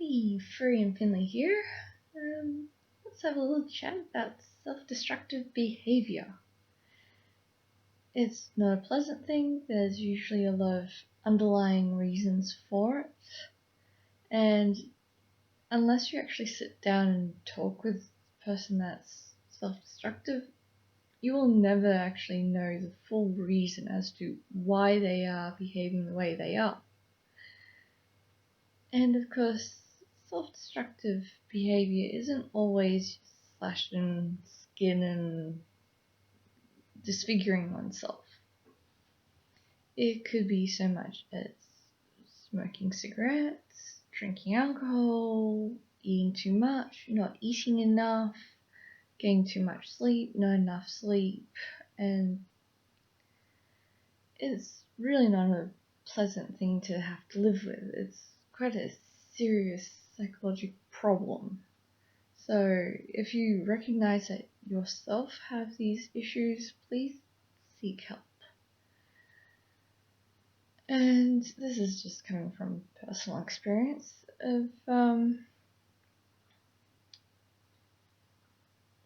Hey, Free and Finley here. Let's have a little chat about self-destructive behaviour. It's not a pleasant thing. There's usually a lot of underlying reasons for it. And unless you actually sit down and talk with the person that's self-destructive, you will never actually know the full reason as to why they are behaving the way they are. And of course, self-destructive behaviour isn't always slashing skin and disfiguring oneself. It could be so much as smoking cigarettes, drinking alcohol, eating too much, not eating enough, getting too much sleep, not enough sleep, and it's really not a pleasant thing to have to live with. It's quite a serious psychological problem. So if you recognize that yourself have these issues, please seek help. And this is just coming from personal experience of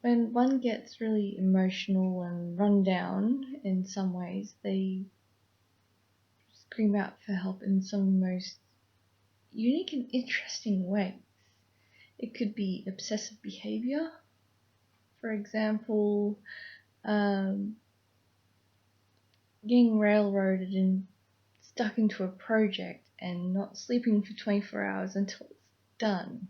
when one gets really emotional and run down in some ways, they scream out for help in some of the most unique and interesting ways. It could be obsessive behavior, for example, getting railroaded and stuck into a project and not sleeping for 24 hours until it's done.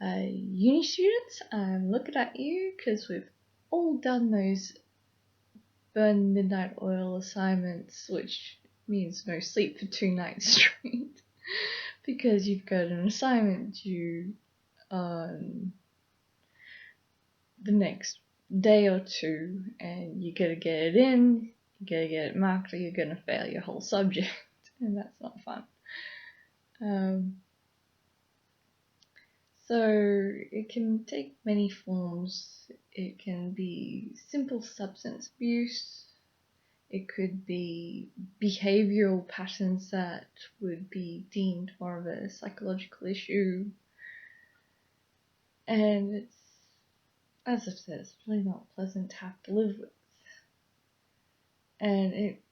Uni students, I'm looking at you because we've all done those burn midnight oil assignments, which means no sleep for 2 nights straight because you've got an assignment due on the next day or two and you gotta get it in, you gotta get it marked, or you're gonna fail your whole subject, and that's not fun. So it can take many forms. It can be simple substance abuse. It could be behavioral patterns that would be deemed more of a psychological issue. And it's, as I've said, it's really not pleasant to have to live with. And it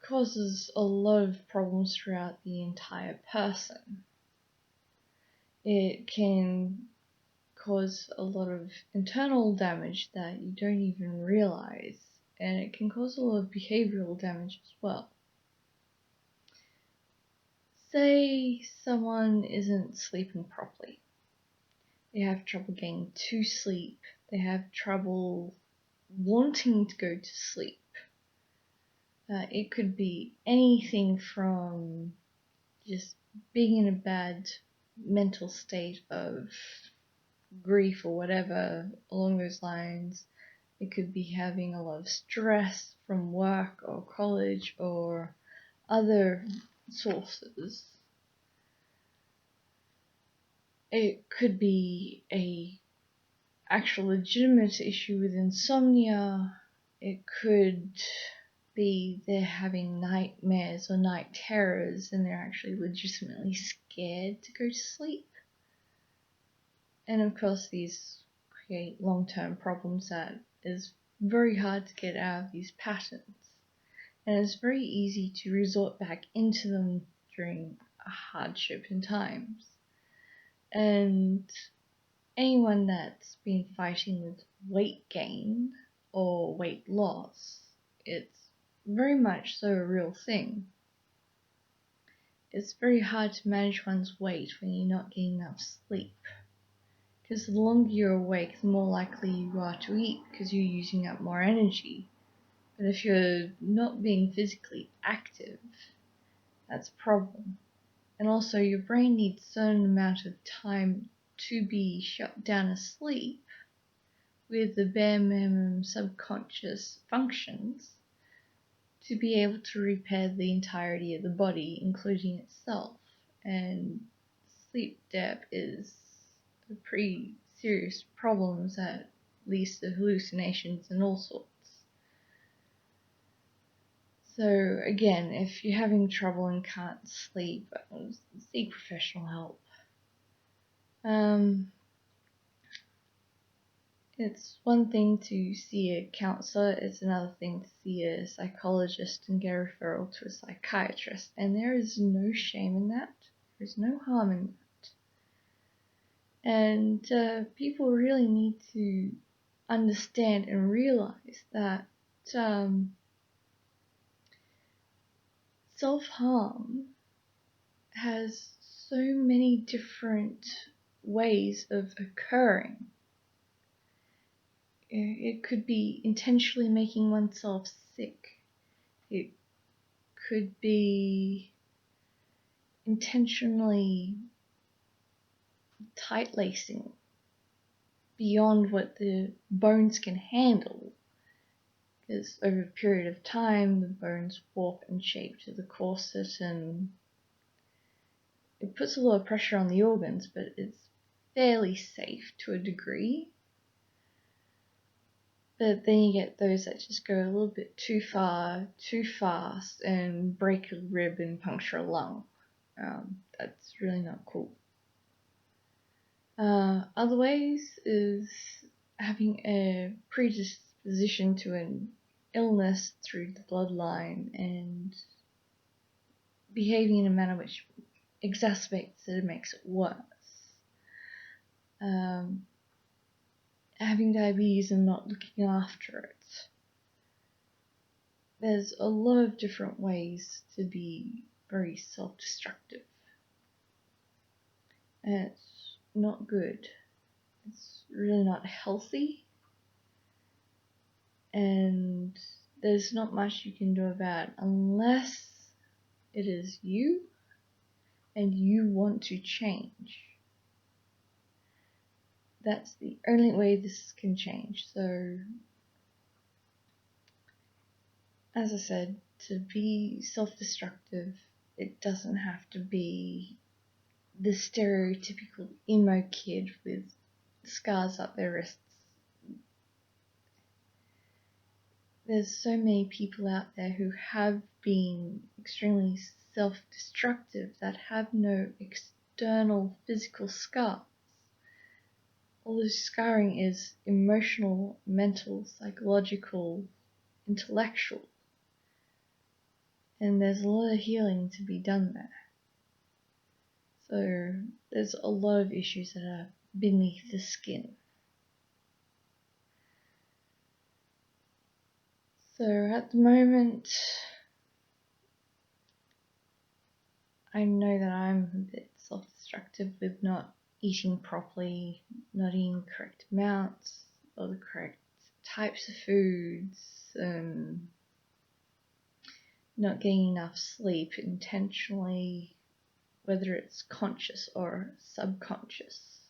causes a lot of problems throughout the entire person. It can cause a lot of internal damage that you don't even realize, and it can cause a lot of behavioral damage as well. Say someone isn't sleeping properly. They have trouble getting to sleep. They have trouble wanting to go to sleep. It could be anything from just being in a bad mental state of grief or whatever along those lines. It could be having a lot of stress from work or college or other sources. It could be a actual legitimate issue with insomnia. It could be they're having nightmares or night terrors and they're actually legitimately scared to go to sleep. And of course these create long-term problems that is very hard to get out of these patterns. And it's very easy to resort back into them during a hardship in times. And anyone that's been fighting with weight gain or weight loss, it's very much so a real thing. It's very hard to manage one's weight when you're not getting enough sleep. Because the longer you're awake, the more likely you are to eat because you're using up more energy. But if you're not being physically active, that's a problem. And also your brain needs a certain amount of time to be shut down asleep with the bare minimum subconscious functions to be able to repair the entirety of the body, including itself. And sleep debt is a pretty serious problem that leads to hallucinations and all sorts. So again, if you're having trouble and can't sleep, seek professional help. It's one thing to see a counsellor, it's another thing to see a psychologist and get a referral to a psychiatrist. And there is no shame in that. There's no harm in that. And people really need to understand and realize that self-harm has so many different ways of occurring. It could be intentionally making oneself sick. It could be intentionally tight lacing beyond what the bones can handle. Because over a period of time, the bones warp and shape to the corset, and it puts a lot of pressure on the organs, but it's fairly safe to a degree. But then you get those that just go a little bit too far, too fast, and break a rib and puncture a lung. That's really not cool. Other ways is having a predisposition to an illness through the bloodline and behaving in a manner which exacerbates it and makes it worse. Having diabetes and not looking after it. There's a lot of different ways to be very self-destructive. And it's not good. It's really not healthy. And there's not much you can do about it unless it is you and you want to change. That's the only way this can change. So, as I said, to be self-destructive, it doesn't have to be the stereotypical emo kid with scars up their wrists. There's so many people out there who have been extremely self-destructive that have no external physical scars. All the scarring is emotional, mental, psychological, intellectual. And there's a lot of healing to be done there. So there's a lot of issues that are beneath the skin. So at the moment, I know that I'm a bit self-destructive with not eating properly, not eating the correct amounts, or the correct types of foods, and not getting enough sleep intentionally, whether it's conscious or subconscious.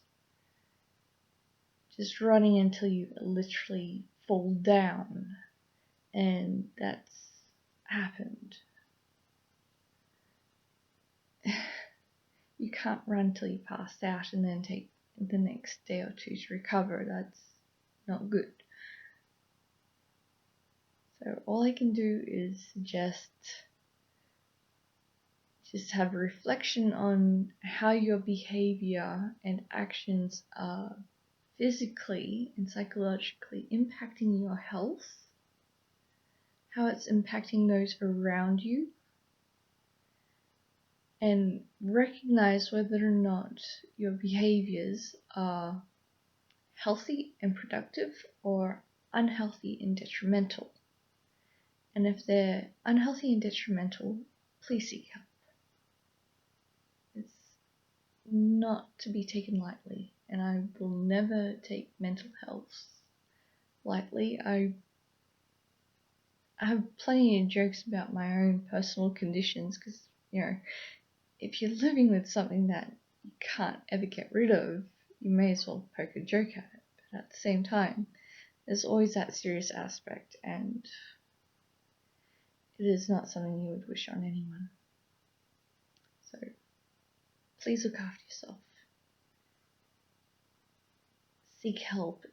Just running until you literally fall down, and that's happened. You can't run till you pass out and then take the next day or two to recover. That's not good. So all I can do is suggest just have a reflection on how your behavior and actions are physically and psychologically impacting your health, how it's impacting those around you, and recognize whether or not your behaviors are healthy and productive or unhealthy and detrimental. And if they're unhealthy and detrimental, please seek help. It's not to be taken lightly, and I will never take mental health lightly. I have plenty of jokes about my own personal conditions because, if you're living with something that you can't ever get rid of, you may as well poke a joke at it. But at the same time, there's always that serious aspect, and it is not something you would wish on anyone. So please look after yourself. Seek help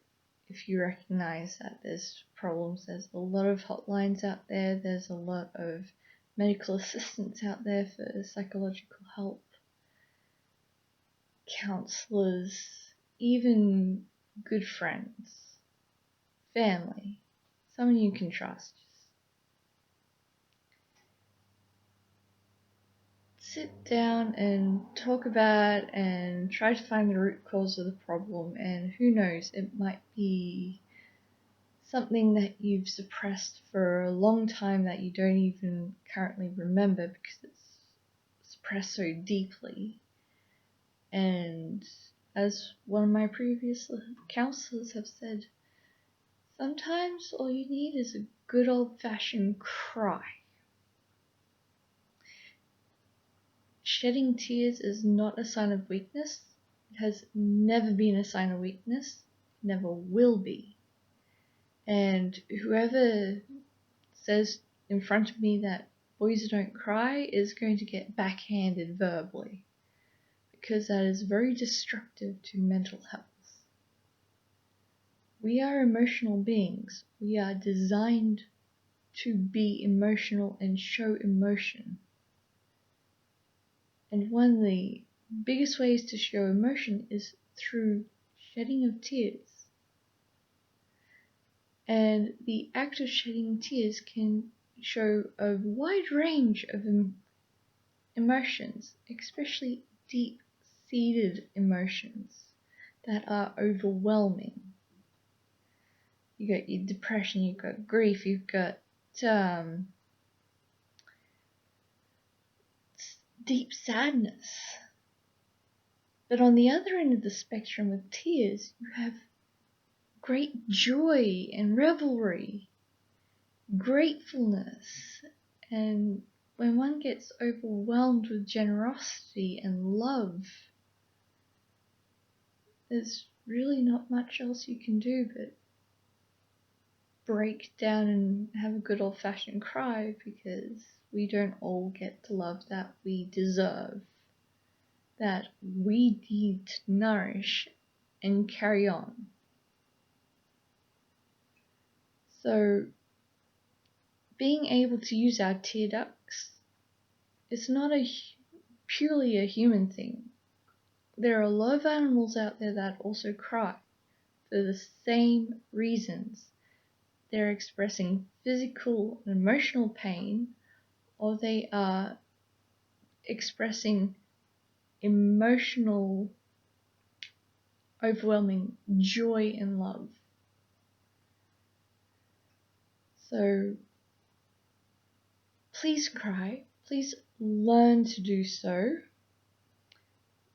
if you recognize that there's problems. There's a lot of hotlines out there. There's a lot of medical assistance out there for psychological help. counselors, even good friends, family, someone you can trust. Sit down and talk about and try to find the root cause of the problem, and who knows, it might be something that you've suppressed for a long time that you don't even currently remember because it's suppressed so deeply. And as one of my previous counselors have said, sometimes all you need is a good old-fashioned cry. Shedding tears is not a sign of weakness. It has never been a sign of weakness. It never will be. And whoever says in front of me that boys don't cry is going to get backhanded verbally, because that is very destructive to mental health. We are emotional beings. We are designed to be emotional and show emotion. And one of the biggest ways to show emotion is through shedding of tears. And the act of shedding tears can show a wide range of emotions, especially deep-seated emotions that are overwhelming. You got your depression, you've got grief, you've got deep sadness. But on the other end of the spectrum with tears, you have great joy and revelry, gratefulness, and when one gets overwhelmed with generosity and love, there's really not much else you can do but break down and have a good old-fashioned cry, because we don't all get the love that we deserve, that we need to nourish and carry on. So being able to use our tear ducts is not purely a human thing. There are a lot of animals out there that also cry for the same reasons. They're expressing physical and emotional pain, or they are expressing emotional, overwhelming joy and love. So please cry. Please learn to do so.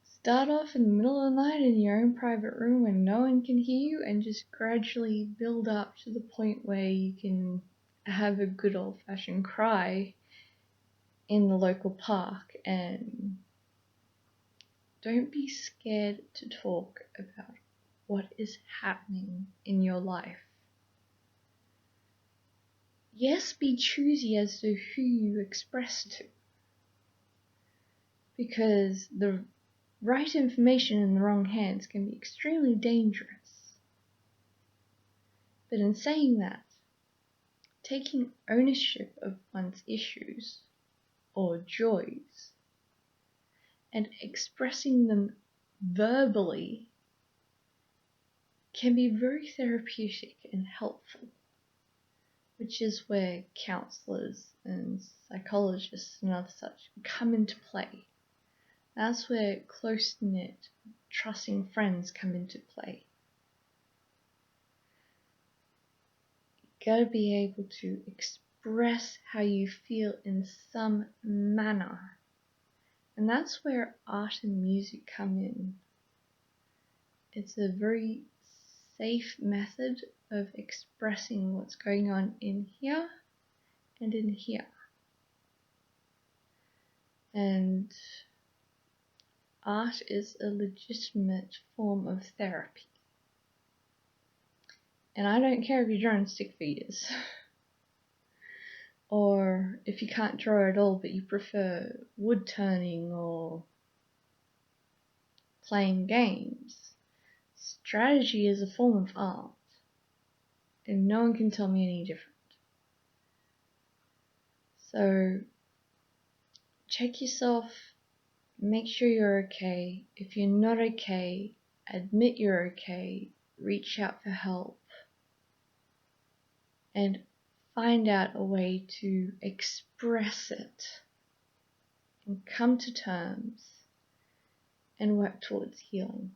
Start off in the middle of the night in your own private room when no one can hear you, and just gradually build up to the point where you can have a good old-fashioned cry in the local park. And don't be scared to talk about what is happening in your life. Yes, be choosy as to who you express to, because the right information in the wrong hands can be extremely dangerous. But in saying that, taking ownership of one's issues or joys and expressing them verbally can be very therapeutic and helpful, which is where counselors and psychologists and other such come into play. That's where close-knit, trusting friends come into play. You gotta be able to express how you feel in some manner. And that's where art and music come in. It's a very safe method of expressing what's going on in here and in here. And art is a legitimate form of therapy. And I don't care if you're drawing stick figures, or if you can't draw at all but you prefer wood turning or playing games. Strategy is a form of art, and no one can tell me any different. So check yourself, make sure you're okay. If you're not okay, admit you're okay, reach out for help, and find out a way to express it and come to terms and work towards healing.